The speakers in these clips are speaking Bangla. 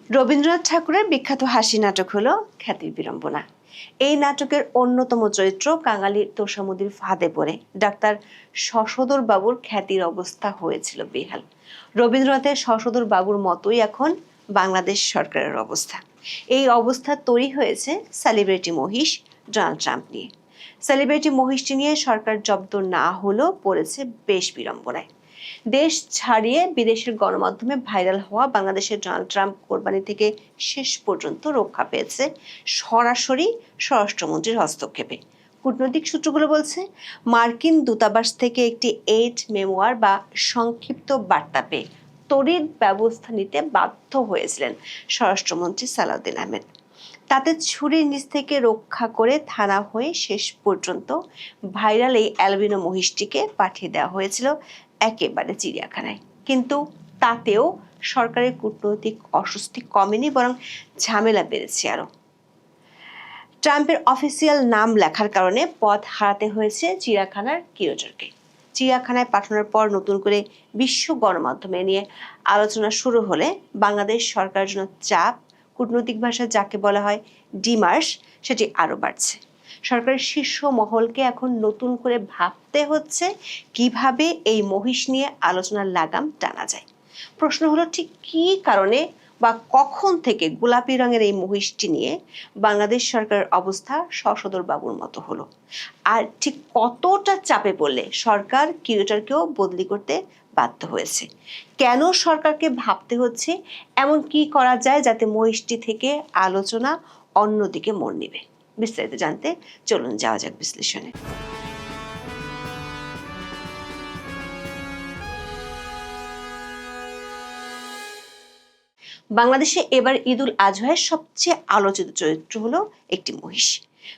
রবীন্দ্রনাথ ঠাকুরের বিখ্যাত হাসি নাটক হলো খ্যাতির বিড়ম্বনা। এই নাটকের অন্যতম চরিত্র কাঙালি তোষামোদীর ফাঁদে পড়ে ডাক্তার শশধর বাবুর খ্যাতির অবস্থা হয়েছিল বেহাল। রবীন্দ্রনাথের শশধর বাবুর মতোই এখন বাংলাদেশ সরকারের অবস্থা। এই অবস্থা তৈরি হয়েছে সেলিব্রিটি মহিষ ডোনাল্ড ট্রাম্প নিয়ে। সেলিব্রিটি মহিষটি নিয়ে সরকার জব্দ না হলেও পড়েছে বেশ বিড়ম্বনায়। দেশ ছাড়িয়ে বিদেশের গণমাধ্যমে ভাইরাল হওয়া বাংলাদেশের ডোনাল্ড ট্রাম্প কোরবানি থেকে শেষ পর্যন্ত রক্ষা পেয়েছে সরাসরি স্বরাষ্ট্রমন্ত্রীর হস্তক্ষেপে। কূটনৈতিক সূত্রগুলো বলছে, মার্কিন দূতাবাস থেকে একটি 8 মেমোয়ার বা সংক্ষিপ্ত বার্তা পেয়ে তড়িৎ ব্যবস্থা নিতে বাধ্য হয়েছিলেন স্বরাষ্ট্রমন্ত্রী সালাউদ্দিন আহমেদ। তাতে ছুরির নিচ থেকে রক্ষা করে থানা হয়ে শেষ পর্যন্ত ভাইরাল এই অ্যালবিনো মহিষটিকে পাঠিয়ে দেওয়া হয়েছিল একেবারে চিড়িয়াখানায়। কিন্তু তাতেও সরকারের কূটনৈতিক অস্বস্তি কমেনি, বরং ঝামেলা বেড়েছে আরো। ট্রাম্পের অফিসিয়াল নাম লেখার কারণে পদ হারাতে হয়েছে চিড়িয়াখানার কিউরেটরকে। চিড়িয়াখানায় পাঠানোর পর নতুন করে বিশ্ব গণমাধ্যমে নিয়ে আলোচনা শুরু হলে বাংলাদেশ সরকারের জন্য চাপ, কূটনৈতিক ভাষায় যাকে বলা হয় ডিমার্স, সেটি আরো বাড়ছে। সরকারের শীর্ষ মহলকে এখন নতুন করে ভাবতে হচ্ছে কিভাবে এই মহিষ নিয়ে আলোচনার লাগাম টানা যায়। প্রশ্ন হলো, ঠিক কী কারণে বা কখন থেকে গোলাপি রঙের এই মহিষটি নিয়ে বাংলাদেশ সরকারের অবস্থা শশধর বাবুর মতো হলো? আর ঠিক কতটা চাপে পড়লে সরকার কিউরেটরকেও বদলি করতে বাধ্য হয়েছে? কেন সরকারকে ভাবতে হচ্ছে এমন কি করা যায় যাতে মহিষটি থেকে আলোচনা অন্যদিকে মোড় নেবে? বিস্তারিত জানতে চলুন যাওয়া যাক বিশ্লেষণে। বাংলাদেশে এবার ঈদুল আজহায় সবচেয়ে আলোচিত চরিত্র হলো একটি মহিষ।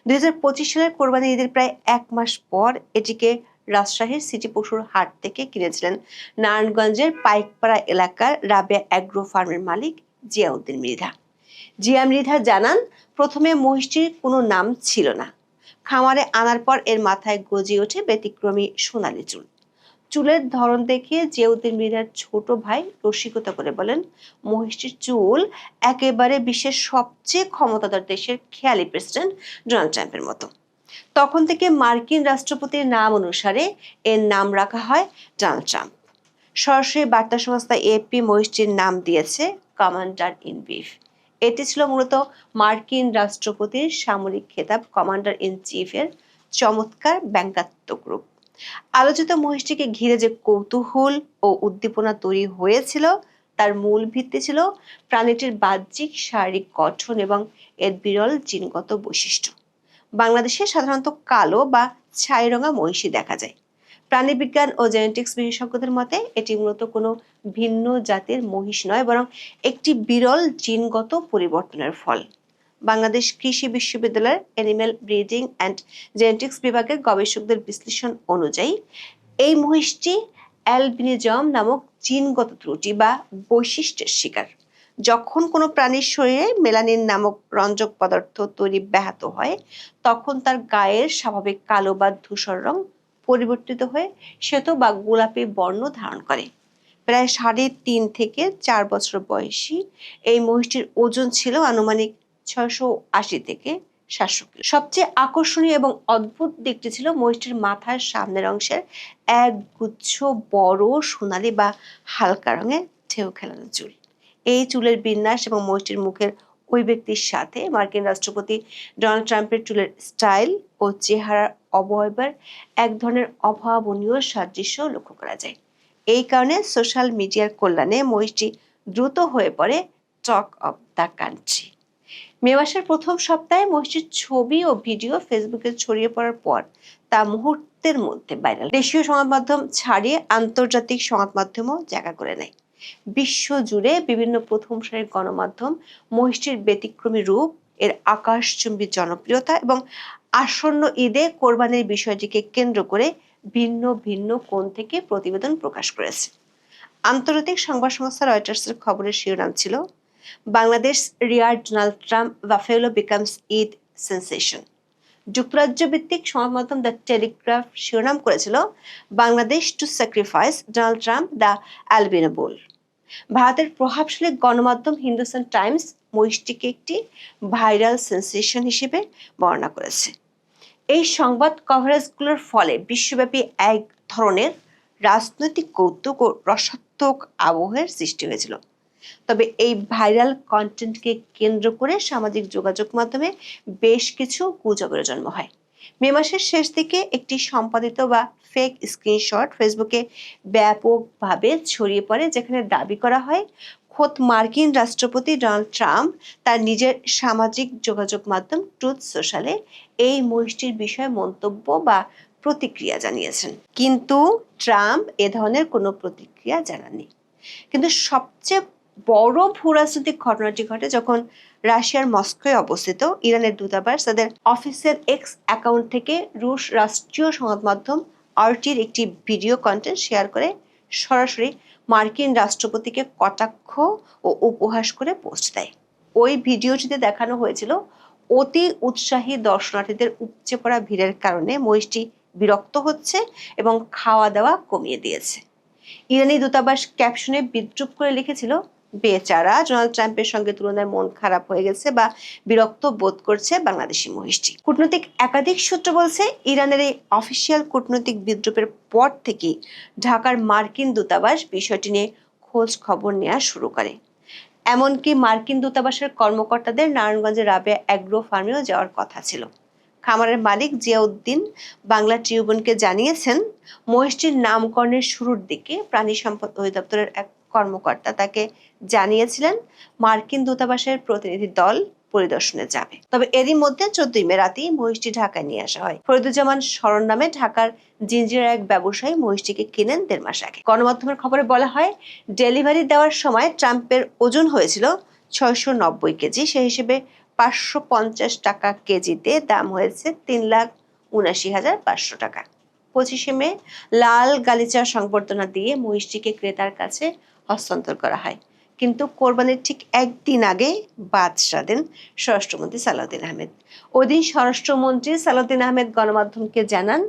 2025 সালের কোরবানি ঈদের প্রায় 1 মাস পর এটিকে রাজশাহীর সিটি পশুর হাট থেকে কিনেছিলেন নারায়ণগঞ্জের পাইকপাড়া এলাকার রাবেয়া অ্যাগ্রো ফার্মের মালিক জিয়াউদ্দিন মৃধা। জিয়া মৃধা জানান, প্রথমে মহিষটির কোনো নাম ছিল না। খামারে আনার পর এর মাথায় গজিয়ে ওঠে ব্যতিক্রমী সোনালী চুল। চুলের ধরন দেখে জিয়াউদ্দিন মৃধার ছোট ভাই রসিকতা করে বলেন, মহিষটির চুল একেবারে বিশ্বের সবচেয়ে ক্ষমতাধর দেশের খেয়ালি প্রেসিডেন্ট ডোনাল্ড ট্রাম্পের মতো। তখন থেকে মার্কিন রাষ্ট্রপতির নাম অনুসারে এর নাম রাখা হয় ডোনাল্ড ট্রাম্প। সরাসরি বার্তা সংস্থা এপি মহিষটির নাম দিয়েছে কমান্ডার ইন চিফ। এটি ছিল মূলত মার্কিন রাষ্ট্রপতির সামরিক খেতাব কমান্ডার ইন চিফের চমৎকার ব্যঙ্গাত্মক রূপ। আলোচিত মহিষটিকে ঘিরে যে কৌতূহল ও উদ্দীপনা তৈরি হয়েছিল তার মূল ভিত্তি ছিল প্রাণীটির বাহ্যিক শারীরিক গঠন এবং এর বিরল জিনগত বৈশিষ্ট্য। বাংলাদেশে সাধারণত কালো বা ছাই রঙা মহিষী দেখা যায়। প্রাণীবিজ্ঞান ও জেনেটিক্স বিশেষজ্ঞদের মতে এটি মূলত কোনো ভিন্ন জাতের মহিষ নয়, বরং একটি বিরল জিনগত পরিবর্তনের ফল। বাংলাদেশ কৃষি বিশ্ববিদ্যালয়ের অ্যানিম্যাল ব্রিডিং অ্যান্ড জেনেটিক্স বিভাগের গবেষকদের বিশ্লেষণ অনুযায়ী এই মহিষটি অ্যালবিনিজম নামক জিনগত ত্রুটি বা বৈশিষ্ট্যের শিকার। যখন কোনো প্রাণীর শরীরে মেলানিন নামক রঞ্জক পদার্থ তৈরি ব্যাহত হয়, তখন তার গায়ের স্বাভাবিক কালো বা ধূসর রং পরিবর্তিত হয়ে শ্বেত বা গোলাপি বর্ণ ধারণ করে। প্রায় 3.5 থেকে 4 বছর বয়সী এই মহিষটির ওজন ছিল আনুমানিক 680 থেকে 700 কিলো। সবচেয়ে আকর্ষণীয় এবং অদ্ভুত দিকটি ছিল মহিষটির মাথার সামনের অংশের এক গুচ্ছ বড় সোনালী বা হালকা রঙের ঢেউ খেলানো চুল। এই চুলের বিন্যাস এবং মহিষটির মুখের ওই ব্যক্তির সাথে মার্কিন রাষ্ট্রপতি ডোনাল্ড ট্রাম্পের চুলের স্টাইল ও চেহারার অবয়বের এক ধরনের অভাবনীয় সাদৃশ্য লক্ষ্য করা যায়। এই কারণে সোশ্যাল মিডিয়ার কল্যাণে মহিষটি দ্রুত হয়ে পড়ে টক অফ দ্য কান্ট্রি। মে মাসের প্রথম সপ্তাহে মহিষটির ছবি ও ভিডিও ফেসবুকে ছড়িয়ে পড়ার পর তা মুহূর্তের মধ্যে ভাইরাল। দেশীয় সংবাদ মাধ্যম ছাড়িয়ে আন্তর্জাতিক সংবাদ মাধ্যমও জায়গা করে নেয়। বিশ্ব জুড়ে বিভিন্ন প্রথম সারির গণমাধ্যম মহিষটির ব্যতিক্রমী রূপ, এর আকাশচুম্বী জনপ্রিয়তা এবং আসন্ন ঈদে কোরবানির বিষয়টিকে কেন্দ্র করে ভিন্ন ভিন্ন কোণ থেকে প্রতিবেদন প্রকাশ করেছে। আন্তর্জাতিক সংবাদ সংস্থা রয়টার্সের খবরের শিরোনাম ছিল, Bangladesh rear Donald Trump buffalo becomes Eid sensation. যুক্তরাজ্য ভিত্তিক সংবাদ মাধ্যম দ্য টেলিগ্রাফ শিরোনাম করেছিল, Bangladesh to sacrifice Donald Trump the albino bull. ভারতের প্রভাবশালী গণমাধ্যম হিন্দুস্তান টাইমস মহিষটিকে একটি ভাইরাল সেন্সেশন হিসেবে বর্ণনা করেছে। এই সংবাদ কভারেজগুলোর ফলে বিশ্বব্যাপী এক ধরনের রাজনৈতিক কৌতুক ও রসাত্মক আবহের সৃষ্টি হয়েছিল। তবে এই ভাইরাল কন্টেন্টকে কেন্দ্র করে সামাজিক যোগাযোগ মাধ্যমে বেশ কিছু গুজবের জন্ম হয়। মে মাসের শেষ দিকে একটি সম্পাদিত বা ফেক স্ক্রিনশট ফেসবুকে ব্যাপকভাবে ছড়িয়ে পড়ে, যেখানে দাবি করা হয় খোদ মার্কিন রাষ্ট্রপতি ডোনাল্ড ট্রাম্প তার নিজের সামাজিক যোগাযোগ মাধ্যম ট্রুথ সোশ্যালে এই মহিষটির বিষয়ে মন্তব্য বা প্রতিক্রিয়া জানিয়েছেন। কিন্তু ট্রাম্প এ ধরনের কোনো প্রতিক্রিয়া জানাননি। কিন্তু সবচেয়ে বড় ভূরাজনৈতিক ঘটনাটি ঘটে যখন রাশিয়ার মস্কোয় অবস্থিত ইরানের দূতাবাস তাদের অফিসিয়াল এক্স অ্যাকাউন্ট থেকে রুশ রাষ্ট্রীয় সংবাদ মাধ্যম আরটির একটি ভিডিও কন্টেন্ট শেয়ার করে সরাসরি মার্কিন রাষ্ট্রপতিকে কটাক্ষ ও উপহাস করে পোস্ট দেয়। ওই ভিডিওটিতে দেখানো হয়েছিল অতি উৎসাহী দর্শনার্থীদের উপচে পড়া ভিড়ের কারণে মহিষটি বিরক্ত হচ্ছে এবং খাওয়া দাওয়া কমিয়ে দিয়েছে। ইরানি দূতাবাস ক্যাপশনে বিদ্রুপ করে লিখেছিল, বেচারা ডোনাল্ড ট্রাম্পের সঙ্গে তুলনায় মন খারাপ হয়ে গেছে বা বিরক্ত বোধ করছে বাংলাদেশি মহিষটি। কূটনৈতিক একাধিক সূত্র বলছে, ইরানের এই অফিসিয়াল কূটনৈতিক বিদ্রুপের পর থেকেই ঢাকার মার্কিন দূতাবাস বিষয়টি নিয়ে খোঁজ খবর নেওয়া শুরু করে। এমনকি মার্কিন দূতাবাসের কর্মকর্তাদের নারায়ণগঞ্জের রাবেয়া অ্যাগ্রো ফার্মেও যাওয়ার কথা ছিল। খামারের মালিক জিয়াউদ্দিন বাংলা ট্রিবিউনকে জানিয়েছেন, মহিষটির নামকরণের শুরুর দিকে প্রাণী সম্পদ অধিদপ্তরের এক কর্মকর্তা তাকে জানিয়েছিলেন মার্কিন দূতাবাসের প্রতিনিধি দল পরিদর্শনে যাবে। তবে এরই মধ্যে 14 মে রাতেই মহিষটি ঢাকায় নিয়ে আসা হয়। ফরিদুজ্জামান শরণ নামে ঢাকার জিঞ্জিরার এক ব্যবসায়ী মহিষটিকে কিনেন 1.5 মাস আগে। গণমাধ্যমের খবরে বলা হয়, ডেলিভারি দেওয়ার সময় ট্রাম্পের ওজন হয়েছিল 690 কেজি। সেই হিসেবে 550 টাকা কেজিতে দাম হয়েছে 3,79,500 টাকা। 25 মে লাল গালিচার সংবর্ধনা দিয়ে মহিষটিকে ক্রেতার কাছে হস্তান্তর করা হয়। কিন্তু কোরবানির ঠিক একদিন আগে বাদ সাধেন স্বরাষ্ট্রমন্ত্রী সালাউদ্দিন আহমেদ। ওই দিন স্বরাষ্ট্রমন্ত্রী সালাউদ্দিন আহমেদ গণমাধ্যমকে জানান,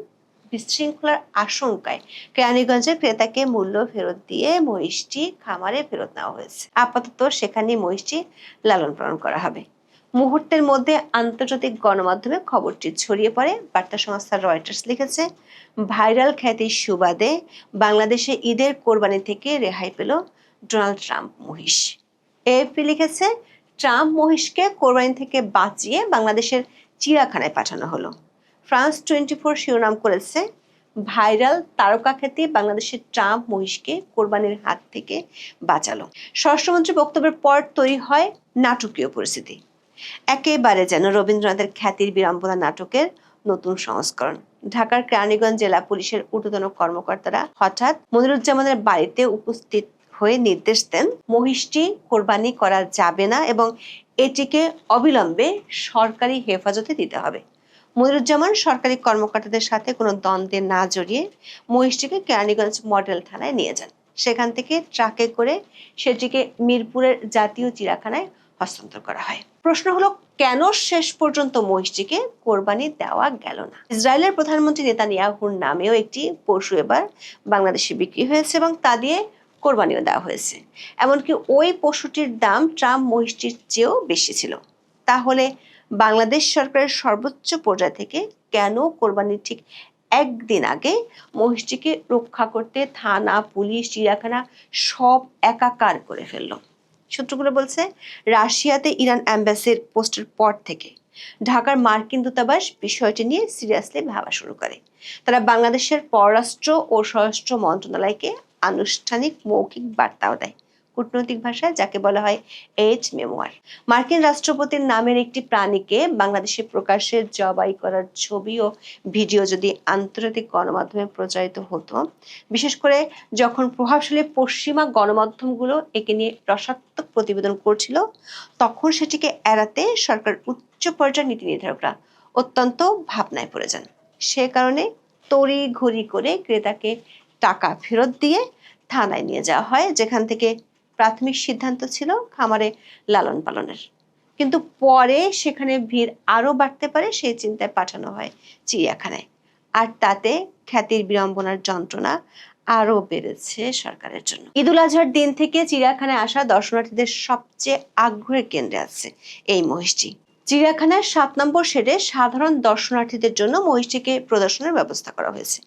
বিশৃঙ্খলার আশঙ্কায় কেরানীগঞ্জের ক্রেতাকে মূল্য ফেরত দিয়ে মহিষটি খামারে ফেরত নেওয়া হয়েছে। আপাতত সেখানে মহিষটি লালন পালন করা হবে। মুহূর্তের মধ্যে আন্তর্জাতিক গণমাধ্যমে খবরটি ছড়িয়ে পড়ে। বার্তা সংস্থা রয়টার্স লিখেছে, ভাইরাল খ্যাতির সুবাদে বাংলাদেশে ঈদের কোরবানি থেকে রেহাই পেল ডোনাল্ড ট্রাম্প মহিষ। এএফপি লিখেছে, ট্রাম্প মহিষকে কোরবানি থেকে বাঁচিয়ে বাংলাদেশের চিড়িয়াখানায় পাঠানো হলো। ফ্রান্স 24 শিরোনাম করেছে, ভাইরাল তারকা খ্যাতি বাংলাদেশের ট্রাম্প মহিষকে কোরবানির হাত থেকে বাঁচালো। স্বরাষ্ট্রমন্ত্রীর বক্তব্যের পর তৈরি হয় নাটকীয় পরিস্থিতি। একেবারে যেন রবীন্দ্রনাথের খ্যাতির বিড়ম্বনা নাটকের নতুন সংস্করণ। ঢাকার কেরানীগঞ্জ জেলা পুলিশের ঊর্ধ্বতন কর্মকর্তারা হঠাৎ মনিরুজ্জামানের বাড়িতে উপস্থিত হয়ে নির্দেশ দেন, মহিষটি কোরবানি করা যাবে না এবং এটিকে অবিলম্বে সরকারি হেফাজতে দিতে হবে। মনিরুজ্জামান সরকারি কর্মকর্তাদের সাথে কোনো দ্বন্দ্বে না জড়িয়ে মহিষটিকে কেরানীগঞ্জ মডেল থানায় নিয়ে যান। সেখান থেকে ট্রাকে করে সেটিকে মিরপুরের জাতীয় চিড়িয়াখানায় হস্তান্তর করা হয়। প্রশ্ন হলো, কেন শেষ পর্যন্ত মহিষটিকে কোরবানি দেওয়া গেল না? ইসরায়েলের প্রধানমন্ত্রী নেতানিয়াহুর নামেও একটি পশু এবার বাংলাদেশে বিক্রি হয়েছে এবং তা দিয়ে কোরবানিও দেওয়া হয়েছে। এমনকি ওই পশুটির দাম ট্রাম্প মহিষটির চেয়েও বেশি ছিল। তাহলে বাংলাদেশ সরকারের সর্বোচ্চ পর্যায় থেকে কেন কোরবানির ঠিক একদিন আগে মহিষটিকে রক্ষা করতে থানা, পুলিশ, চিড়িয়াখানা সব একাকার করে ফেললো? সূত্রগুলো বলছে, রাশিয়াতে ইরান অ্যাম্বাসির পোস্টের পর থেকে ঢাকার মার্কিন দূতাবাস বিষয়টি নিয়ে সিরিয়াসলি ভাবা শুরু করে। তারা বাংলাদেশের পররাষ্ট্র ও স্বরাষ্ট্র মন্ত্রণালয়কে আনুষ্ঠানিক মৌখিক বার্তাও দেয়, কূটনৈতিক ভাষায় যাকে বলা হয় এইচ মেমোয়ার। মার্কিন রাষ্ট্রপতির নামের একটি প্রাণীকে বাংলাদেশে প্রকাশ্যে জবাই করার ছবি ও ভিডিও যদি আন্তর্জাতিক গণমাধ্যমে প্রচারিত হতো, বিশেষ করে যখন প্রভাবশালী পশ্চিমা গণমাধ্যমগুলো একে নিয়ে রসাত্মক প্রতিবেদন করছিল, তখন সেটিকে এড়াতে সরকার উচ্চ পর্যায়ের নীতি নির্ধারকরা অত্যন্ত ভাবনায় পড়ে যান। সে কারণে তড়ি ঘড়ি করে ক্রেতাকে টাকা ফেরত দিয়ে থানায় নিয়ে যাওয়া হয়, যেখান থেকে প্রাথমিক সিদ্ধান্ত ছিল খামারে লালন পালনের। কিন্তু পরে সেখানে ভিড় আরো বাড়তে পারে সেই চিন্তায় পাঠানো হয় চিড়িয়াখানায়। আর তাতে খ্যাতির বিড়ম্বনার যন্ত্রণা আরো বেড়েছে সরকারের জন্য। ঈদুল আজহার দিন থেকে চিড়িয়াখানায় আসা দর্শনার্থীদের সবচেয়ে আগ্রহের কেন্দ্রে আছে এই মহিষটি। চিড়িয়াখানার 7 নম্বর শেডে সাধারণ দর্শনার্থীদের জন্য মহিষটিকে প্রদর্শনের ব্যবস্থা করা হয়েছে।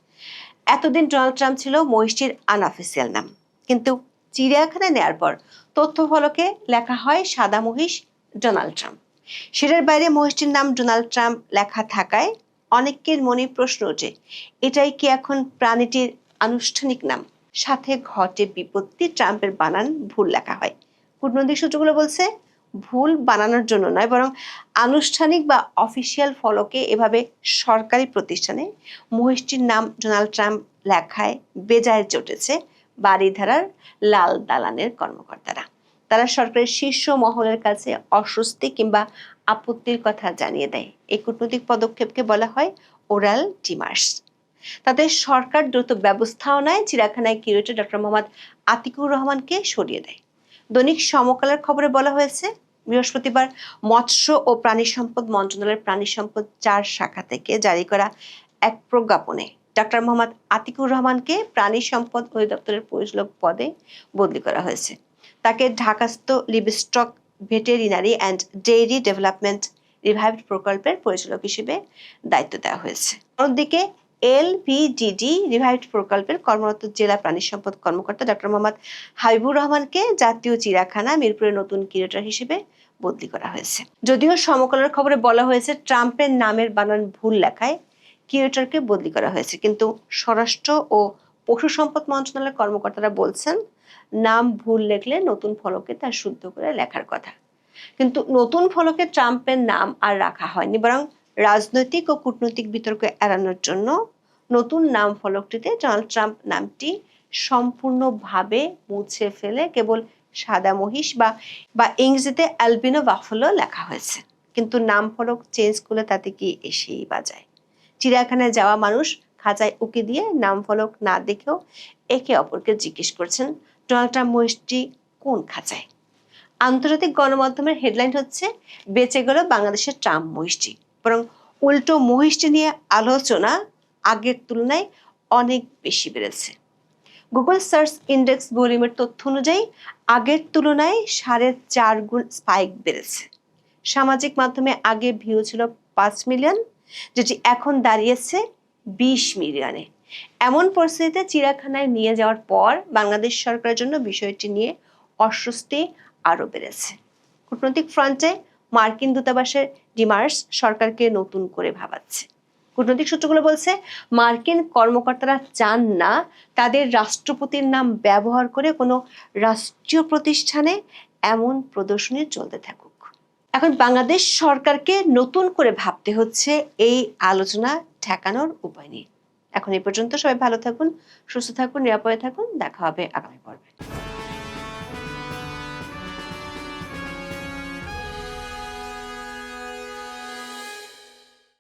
এতদিন ডোনাল্ড ট্রাম্প ছিল মহিষটির আনঅফিসিয়াল নাম, কিন্তু চিড়িয়াখানায় নেয়ার পর তথ্য ফলকে লেখা হয় সাদা মহিষ ডোনাল্ড ট্রাম্প। সেটার বাইরে মহিষটির নাম ডোনাল্ড ট্রাম্প লেখা থাকায় অনেকের মনে প্রশ্ন ওঠে, এটাই কি এখন প্রাণীটির আনুষ্ঠানিক নাম? সাথে ঘটে বিপত্তি, ট্রাম্পের বানান ভুল লেখা হয়। কূটনৈতিক সূত্রগুলো বলছে ভুল বানানোর জন্য নয়, বরং আনুষ্ঠানিক বা অফিসিয়াল ফলকে এভাবে সরকারি প্রতিষ্ঠানে মহিষটির নাম ডোনাল্ড ট্রাম্প লেখায় বেজায় চটেছে বারিধারার লাল দালানের কর্মকর্তারা। তারা সরকারের শীর্ষ মহলের কাছে অস্বস্তি কিংবা আপত্তির কথা জানিয়ে দেয়। এই কূটনৈতিক পদক্ষেপকে বলা হয় ওরাল ডিমার্স। তাদের সরকার দ্রুত ব্যবস্থাও নেয়, চিড়িয়াখানায় কিউরেটর ডক্টর মোহাম্মদ আতিকুর রহমানকে সরিয়ে দেয়। দৈনিক সমকালের খবরে বলা হয়েছে, বৃহস্পতিবার মৎস্য ও প্রাণী সম্পদ মন্ত্রণালয়ের প্রাণী সম্পদ 4 শাখা থেকে জারি করা এক প্রজ্ঞাপনে ডক্টর মোহাম্মদ আতিকুর রহমানকে প্রাণী সম্পদ অধিদপ্তরের পরিচালক পদে বদলি করা হয়েছে। তাকে ঢাকাস্থ livestock veterinary and dairy development revived প্রকল্পের পরিচালক হিসেবে দায়িত্ব দেওয়া হয়েছে। অন্যদিকে এলভিডিডি রিভাইভড প্রকল্পের কর্মরত জেলা প্রাণী সম্পদ কর্মকর্তা ডক্টর মোহাম্মদ হাবিবুর রহমানকে জাতীয় চিড়িয়াখানা মিরপুরের নতুন কিউরেটর হিসেবে বদলি করা হয়েছে। যদিও সমকালের খবরে বলা হয়েছে ট্রাম্পের নামের বানান ভুল লেখায় কিউরেটরকে বদলি করা হয়েছে, কিন্তু স্বরাষ্ট্র ও পশু সম্পদ মন্ত্রণালয়ের কর্মকর্তারা বলছেন নাম ভুল লেখলে নতুন ফলকে তা শুদ্ধ করে লেখার কথা। কিন্তু নতুন ফলকে ট্রাম্পের নাম আর রাখা হয়নি, বরং রাজনৈতিক ও কূটনৈতিক বিতর্ক এড়ানোর জন্য নতুন নাম ফলকটিতে ডোনাল্ড ট্রাম্প নামটি সম্পূর্ণভাবে মুছে ফেলে কেবল সাদা মহিষ বা ইংরেজিতে অ্যালবিনো বাফেলো লেখা হয়েছে। কিন্তু নাম ফলক চেঞ্জ করলে তাতে কি এসেই বাজায়? চিড়িয়াখানায় যাওয়া মানুষ খাঁচায় উকি দিয়ে নাম ফলক না দেখেও একে অপরকে জিজ্ঞেস করছেন ডোনাল্ড ট্রাম্প মহিষটি কোন খাঁচায়। আন্তর্জাতিক গণমাধ্যমের হেডলাইন হচ্ছে বেঁচে গেল বাংলাদেশের ট্রাম্প মহিষটি, বরং উল্টো মহিষটি নিয়ে আলোচনা আগের তুলনায় অনেক বেশি বেড়েছে। গুগল সার্চ ইন্ডেক্স ভলিউমের তথ্য অনুযায়ী আগের তুলনায় 4.5 গুণ স্পাইক বেড়েছে। সামাজিক মাধ্যমে আগে ভিউ ছিল 5 মিলিয়ন, যেটি এখন দাঁড়িয়েছে 20 মিলিয়নে। এমন পরিস্থিতিতে চিড়িয়াখানায় নিয়ে যাওয়ার পর বাংলাদেশ সরকারের জন্য বিষয়টি নিয়ে অস্বস্তি আরো বেড়েছে। কূটনৈতিক ফ্রন্টে মার্কিন দূতাবাসের ডিমার্স সরকারকে নতুন করে ভাবাচ্ছে। কূটনৈতিক সূত্রগুলো বলছে মার্কিন কর্মকর্তারা চান না তাদের রাষ্ট্রপতির নাম ব্যবহার করে কোনো রাষ্ট্রীয় প্রতিষ্ঠানে এমন প্রদর্শনী চলতে থাকুক। এখন বাংলাদেশ সরকারকে নতুন করে ভাবতে হচ্ছে এই আলোচনা ঠেকানোর উপায় নিয়ে। এখন এই পর্যন্ত, সবাই ভালো থাকুন, সুস্থ থাকুন, নিরাপদে থাকুন। দেখা হবে আগামী পর্বে।